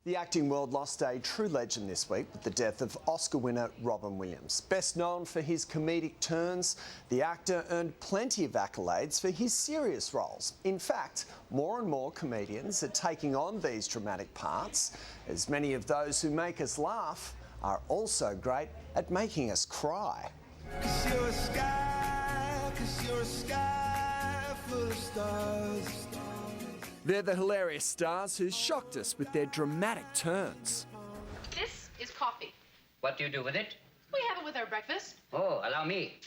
The acting world lost a true legend this week with the death of Oscar winner Robin Williams. Best known for his comedic turns, the actor earned plenty of accolades for his serious roles. In fact, more and more comedians are taking on these dramatic parts, as many of those who make us laugh are also great at making us cry. 'Cause you're a sky full of stars. They're the hilarious stars who shocked us with their dramatic turns. This is coffee. What do you do with it? We have it with our breakfast. Oh, allow me.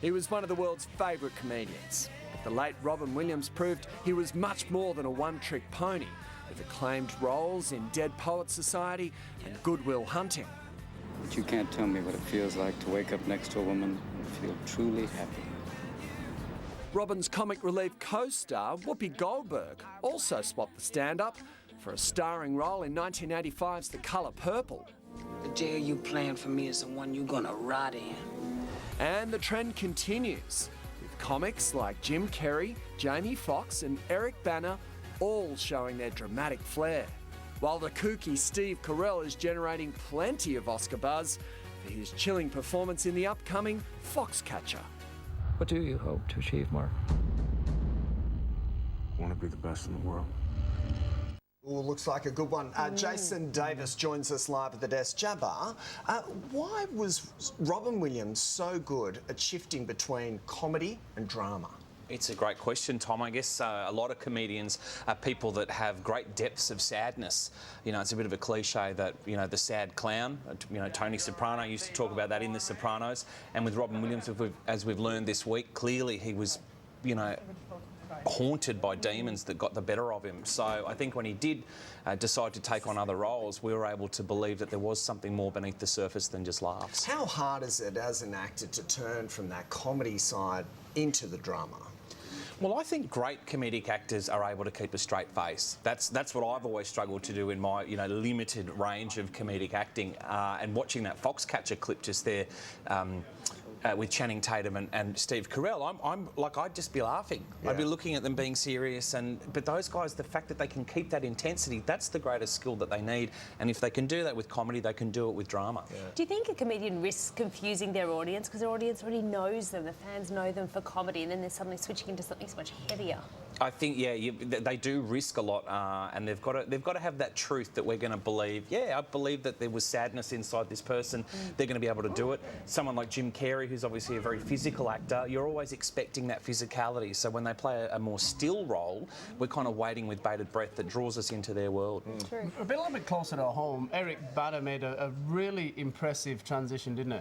He was one of the world's favourite comedians. But the late Robin Williams proved he was much more than a one-trick pony, with acclaimed roles in Dead Poets Society and Good Will Hunting. But you can't tell me what it feels like to wake up next to a woman and feel truly happy. Robin's comic relief co-star Whoopi Goldberg also swapped the stand-up for a starring role in 1985's The Colour Purple. The jail you plan for me is the one you're gonna rot in. And the trend continues, with comics like Jim Carrey, Jamie Foxx and Eric Bana all showing their dramatic flair, while the kooky Steve Carell is generating plenty of Oscar buzz for his chilling performance in the upcoming Foxcatcher. What do you hope to achieve, Mark? I want to be the best in the world. Oh, looks like a good one. Jason Davis joins us live at the desk. Jabba, why was Robin Williams so good at shifting between comedy and drama? It's a great question, Tom. I guess a lot of comedians are people that have great depths of sadness. You know, it's a bit of a cliche that, you know, the sad clown, you know, Tony Soprano used to talk about that in The Sopranos. And with Robin Williams, as we've learned this week, clearly he was, you know, haunted by demons that got the better of him. So I think when he did decide to take on other roles, we were able to believe that there was something more beneath the surface than just laughs. How hard is it as an actor to turn from that comedy side into the drama? Well, I think great comedic actors are able to keep a straight face. That's what I've always struggled to do in my, you know, limited range of comedic acting. And watching that Foxcatcher clip just there with Channing Tatum and Steve Carell, I'm like, I'd just be laughing. Yeah. I'd be looking at them being serious. But those guys, the fact that they can keep that intensity, that's the greatest skill that they need. And if they can do that with comedy, they can do it with drama. Yeah. Do you think a comedian risks confusing their audience because their audience already knows them, the fans know them for comedy, and then they're suddenly switching into something so much heavier? I think, yeah, they do risk a lot, and they've got to have that truth that we're going to believe. Yeah, I believe that there was sadness inside this person. They're going to be able to do it. Someone like Jim Carrey, who's obviously a very physical actor, you're always expecting that physicality. So when they play a more still role, we're kind of waiting with bated breath that draws us into their world. True. A little bit closer to home, Eric Bana made a really impressive transition, didn't he?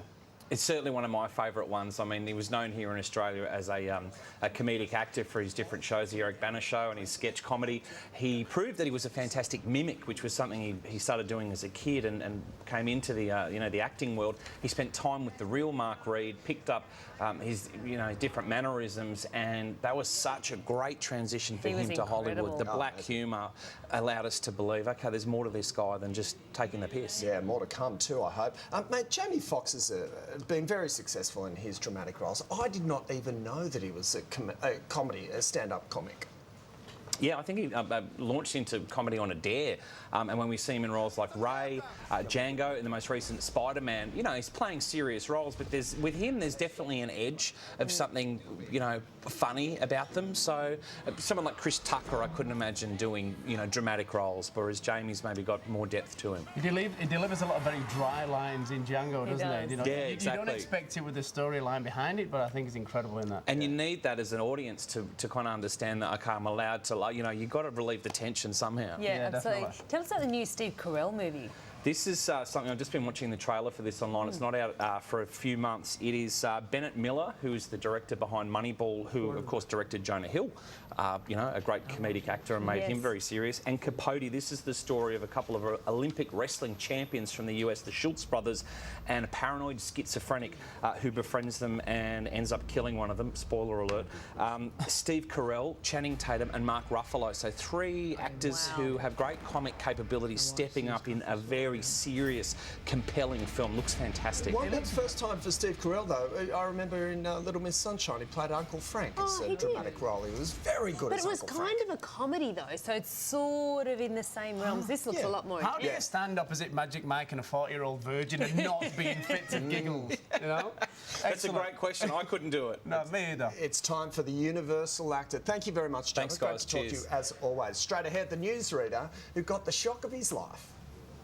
It's certainly one of my favourite ones. I mean, he was known here in Australia as a comedic actor for his different shows, the Eric Bana Show and his sketch comedy. He proved that he was a fantastic mimic, which was something he started doing as a kid and came into the the acting world. He spent time with the real Mark Reed, picked up his different mannerisms, and that was such a great transition for him to Hollywood. The black humour allowed us to believe, okay, there's more to this guy than just taking the piss. Yeah, more to come too, I hope. Mate, Jamie Foxx has been very successful in his dramatic roles. I did not even know that he was a stand-up comic. Yeah, I think he launched into comedy on a dare, and when we see him in roles like Ray, Django, in the most recent Spider-Man, you know, he's playing serious roles, but with him there's definitely an edge of something, you know, funny about them. So someone like Chris Tucker, I couldn't imagine doing, you know, dramatic roles, whereas Jamie's maybe got more depth to him. He delivers a lot of very dry lines in Django, doesn't he? You know, yeah, exactly. You don't expect it with the storyline behind it, but I think he's incredible in that. And you need that as an audience to kind of understand that, okay, I'm allowed to, you know, you've got to relieve the tension somehow. Yeah, absolutely. Tell us about the new Steve Carell movie. This is something, I've just been watching the trailer for this online. It's not out for a few months. It is Bennett Miller, who is the director behind Moneyball, who, of course, directed Jonah Hill, you know, a great comedic actor and made him very serious. And Capote, this is the story of a couple of Olympic wrestling champions from the US, the Schultz brothers, and a paranoid schizophrenic who befriends them and ends up killing one of them. Spoiler alert. Steve Carell, Channing Tatum and Mark Ruffalo. So three actors who have great comic capabilities stepping up in a very very serious, compelling film. Looks fantastic. Wasn't it the first time for Steve Carell, though? I remember in Little Miss Sunshine, he played Uncle Frank as a dramatic role. He was very good But as it was Uncle kind Frank. of a comedy, though, so it's sort of in the same realms. This looks a lot more How do you intense. stand up as it Magic Mike and a 40-year-old virgin and not being fit and giggles, you know? That's a Excellent. great question. I couldn't do it. No, me either. It's time for the Universal Actor. Thank you very much, Jabba. Thanks, Great guys. to talk to you Cheers. as always. Straight ahead, the newsreader who got the shock of his life.